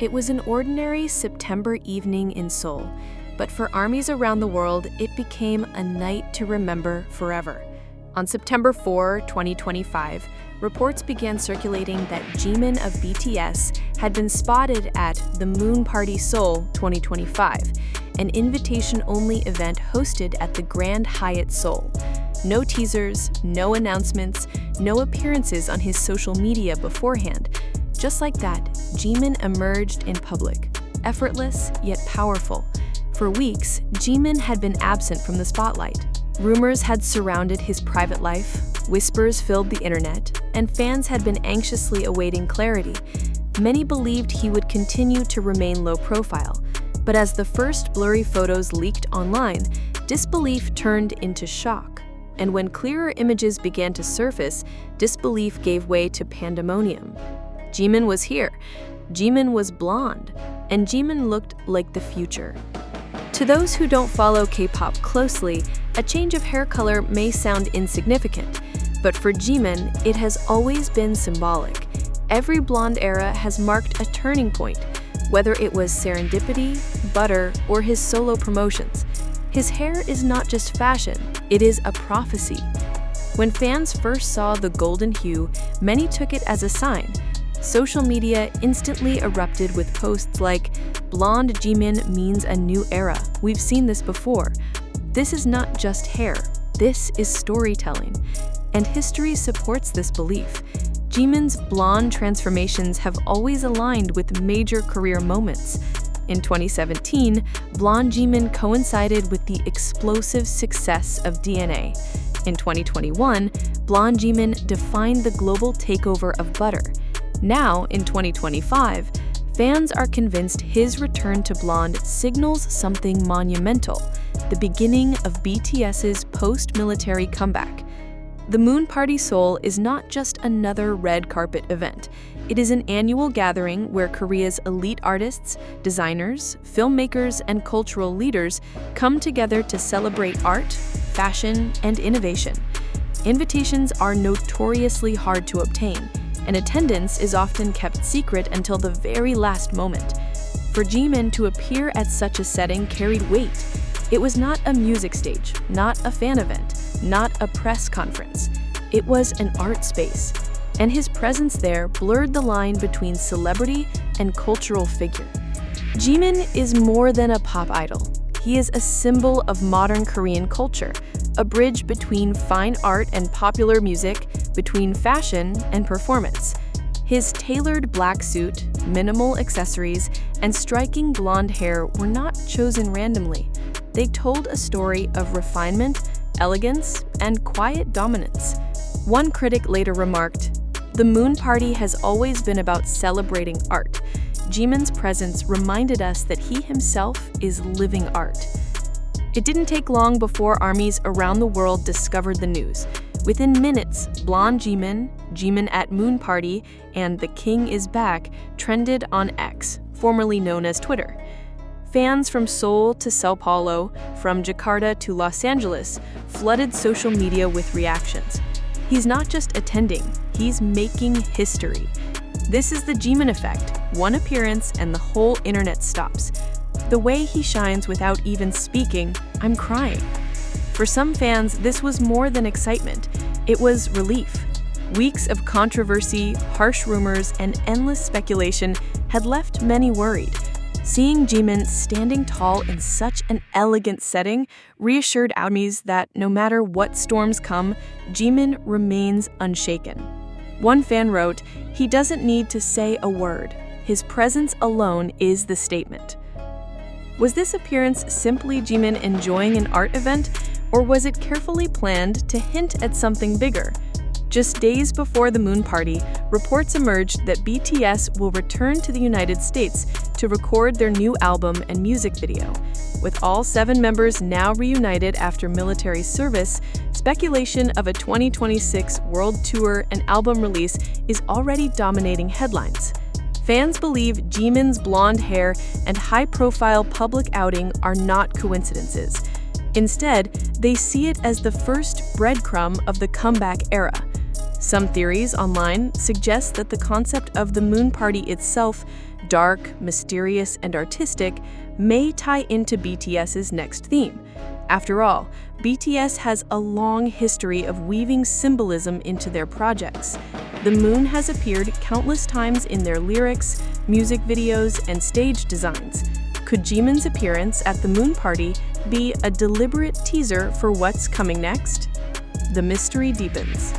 It was an ordinary September evening in Seoul, but for armies around the world, it became a night to remember forever. On September 4, 2025, reports began circulating that Jimin of BTS had been spotted at the Moon Party Seoul 2025, an invitation-only event hosted at the Grand Hyatt Seoul. No teasers, no announcements, no appearances on his social media beforehand. Just like that, Jimin emerged in public, effortless yet powerful. For weeks, Jimin had been absent from the spotlight. Rumors had surrounded his private life, whispers filled the internet, and fans had been anxiously awaiting clarity. Many believed he would continue to remain low profile, but as the first blurry photos leaked online, disbelief turned into shock. And when clearer images began to surface, disbelief gave way to pandemonium. Jimin was here, Jimin was blonde, and Jimin looked like the future. To those who don't follow K-pop closely, a change of hair color may sound insignificant, but for Jimin, it has always been symbolic. Every blonde era has marked a turning point, whether it was serendipity, butter, or his solo promotions. His hair is not just fashion, it is a prophecy. When fans first saw the golden hue, many took it as a sign. Social media instantly erupted with posts like, "Blonde Jimin means a new era. We've seen this before." This is not just hair, this is storytelling. And history supports this belief. Jimin's blonde transformations have always aligned with major career moments. In 2017, blonde Jimin coincided with the explosive success of DNA. In 2021, blonde Jimin defined the global takeover of butter. Now, in 2025, fans are convinced his return to blonde signals something monumental, the beginning of BTS's post-military comeback. The Moon Party Seoul is not just another red carpet event. It is an annual gathering where Korea's elite artists, designers, filmmakers, and cultural leaders come together to celebrate art, fashion, and innovation. Invitations are notoriously hard to obtain, and attendance is often kept secret until the very last moment. For Jimin to appear at such a setting carried weight. It was not a music stage, not a fan event, not a press conference. It was an art space, and his presence there blurred the line between celebrity and cultural figure. Jimin is more than a pop idol. He is a symbol of modern Korean culture, a bridge between fine art and popular music, between fashion and performance. His tailored black suit, minimal accessories, and striking blonde hair were not chosen randomly. They told a story of refinement, elegance, and quiet dominance. One critic later remarked, "The Moon Party has always been about celebrating art. Jimin's presence reminded us that he himself is living art." It didn't take long before armies around the world discovered the news. Within minutes, blonde Jimin, Jimin at Moon Party, and The King is Back trended on X, formerly known as Twitter. Fans from Seoul to Sao Paulo, from Jakarta to Los Angeles, flooded social media with reactions. He's not just attending, he's making history. This is the Jimin effect. One appearance and the whole internet stops. The way he shines without even speaking, I'm crying. For some fans, this was more than excitement. It was relief. Weeks of controversy, harsh rumors, and endless speculation had left many worried. Seeing Jimin standing tall in such an elegant setting reassured armies that no matter what storms come, Jimin remains unshaken. One fan wrote, "He doesn't need to say a word. His presence alone is the statement." Was this appearance simply Jimin enjoying an art event, or was it carefully planned to hint at something bigger? Just days before the Moon Party, reports emerged that BTS will return to the United States to record their new album and music video. With all 7 members now reunited after military service, speculation of a 2026 world tour and album release is already dominating headlines. Fans believe Jimin's blonde hair and high-profile public outing are not coincidences. Instead, they see it as the first breadcrumb of the comeback era. Some theories online suggest that the concept of the Moon Party itself dark, mysterious, and artistic, may tie into BTS's next theme. After all, BTS has a long history of weaving symbolism into their projects. The moon has appeared countless times in their lyrics, music videos, and stage designs. Could Jimin's appearance at the moon party be a deliberate teaser for what's coming next? The mystery deepens.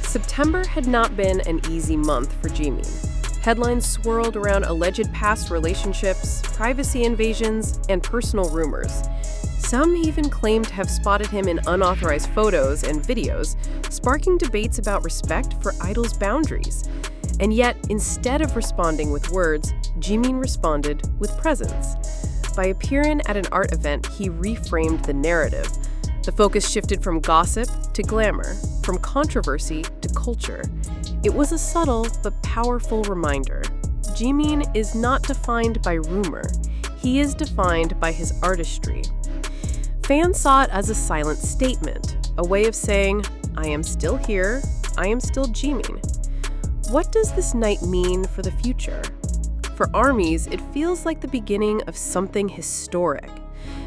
September had not been an easy month for Jimin. Headlines swirled around alleged past relationships, privacy invasions, and personal rumors. Some even claimed to have spotted him in unauthorized photos and videos, sparking debates about respect for idols' boundaries. And yet, instead of responding with words, Jimin responded with presence. By appearing at an art event, he reframed the narrative. The focus shifted from gossip to glamour, from controversy to culture. It was a subtle but powerful reminder. Jimin is not defined by rumor. He is defined by his artistry. Fans saw it as a silent statement, a way of saying, I am still here, I am still Jimin. What does this night mean for the future? For ARMYs, it feels like the beginning of something historic.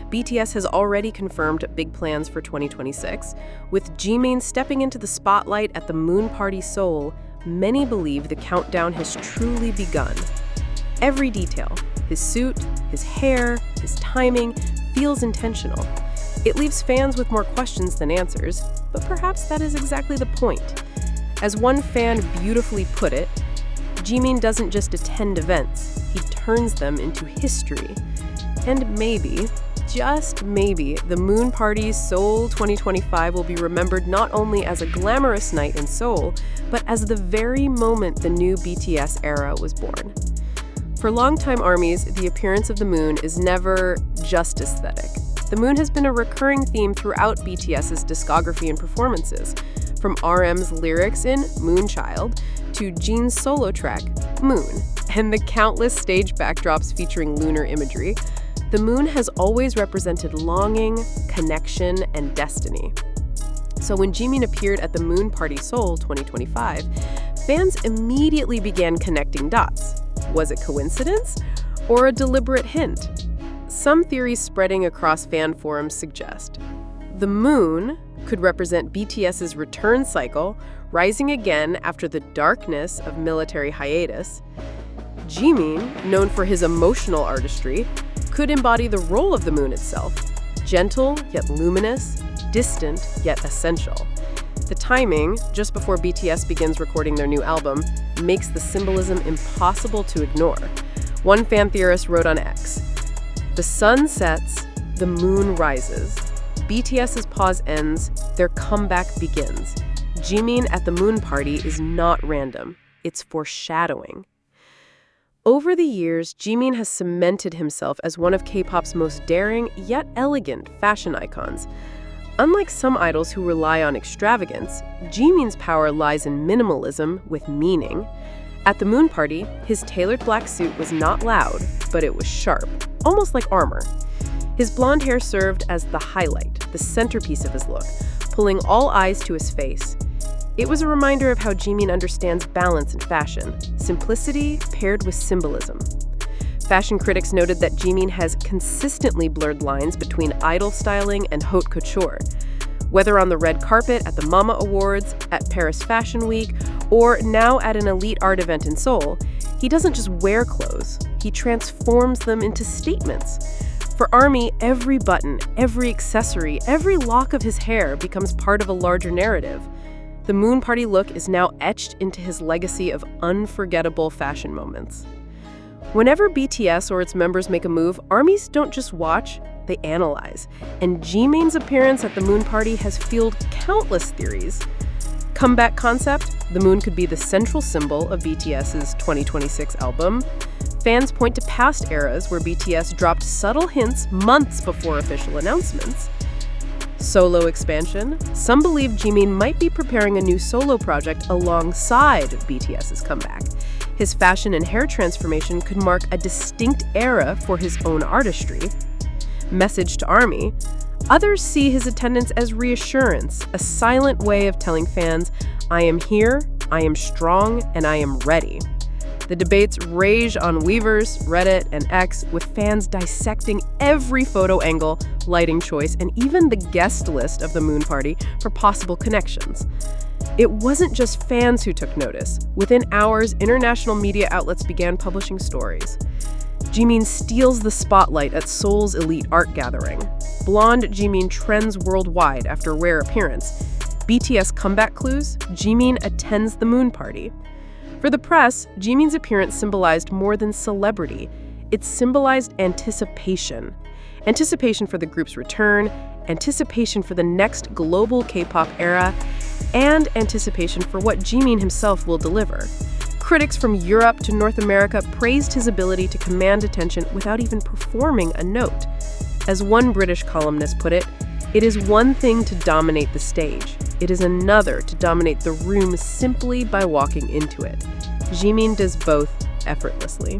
BTS has already confirmed big plans for 2026. With Jimin stepping into the spotlight at the Moon Party Seoul, many believe the countdown has truly begun. Every detail, his suit, his hair, his timing, feels intentional. It leaves fans with more questions than answers, but perhaps that is exactly the point. As one fan beautifully put it, Jimin doesn't just attend events, he turns them into history. And maybe, just maybe, the Moon Party's Seoul 2025 will be remembered not only as a glamorous night in Seoul, but as the very moment the new BTS era was born. For longtime ARMYs, the appearance of the moon is never just aesthetic. The moon has been a recurring theme throughout BTS's discography and performances, from RM's lyrics in Moonchild to Jin's solo track, Moon, and the countless stage backdrops featuring lunar imagery. The moon has always represented longing, connection, and destiny. So when Jimin appeared at the Moon Party Seoul 2025, fans immediately began connecting dots. Was it coincidence or a deliberate hint? Some theories spreading across fan forums suggest the moon could represent BTS's return cycle, rising again after the darkness of military hiatus. Jimin, known for his emotional artistry, could embody the role of the moon itself, gentle yet luminous, distant yet essential. The timing, just before BTS begins recording their new album, makes the symbolism impossible to ignore. One fan theorist wrote on X, "The sun sets, the moon rises. BTS's pause ends, their comeback begins. Jimin at the Moon Party is not random, it's foreshadowing." Over the years, Jimin has cemented himself as one of K-pop's most daring yet elegant fashion icons. Unlike some idols who rely on extravagance, Jimin's power lies in minimalism with meaning. At the Moon Party, his tailored black suit was not loud, but it was sharp, almost like armor. His blonde hair served as the highlight, the centerpiece of his look, pulling all eyes to his face. It was a reminder of how Jimin understands balance in fashion, simplicity paired with symbolism. Fashion critics noted that Jimin has consistently blurred lines between idol styling and haute couture. Whether on the red carpet at the Mama Awards, at Paris Fashion Week, or now at an elite art event in Seoul, he doesn't just wear clothes, he transforms them into statements. For ARMY, every button, every accessory, every lock of his hair becomes part of a larger narrative. The Moon Party look is now etched into his legacy of unforgettable fashion moments. Whenever BTS or its members make a move, ARMYs don't just watch, they analyze. And Jimin's appearance at the Moon Party has fueled countless theories. Comeback concept, the moon could be the central symbol of BTS's 2026 album. Fans point to past eras where BTS dropped subtle hints months before official announcements. Solo expansion, some believe Jimin might be preparing a new solo project alongside BTS's comeback. His fashion and hair transformation could mark a distinct era for his own artistry. Message to ARMY, others see his attendance as reassurance, a silent way of telling fans, I am here, I am strong, and I am ready. The debates rage on Weverse, Reddit, and X, with fans dissecting every photo angle, lighting choice, and even the guest list of the moon party for possible connections. It wasn't just fans who took notice. Within hours, international media outlets began publishing stories. Jimin steals the spotlight at Seoul's elite art gathering. Blonde Jimin trends worldwide after a rare appearance. BTS comeback clues, Jimin attends the moon party. For the press, Jimin's appearance symbolized more than celebrity. It symbolized anticipation. Anticipation for the group's return, anticipation for the next global K-pop era, and anticipation for what Jimin himself will deliver. Critics from Europe to North America praised his ability to command attention without even performing a note. As one British columnist put it, "It is one thing to dominate the stage. It is another to dominate the room simply by walking into it." Jimin does both effortlessly.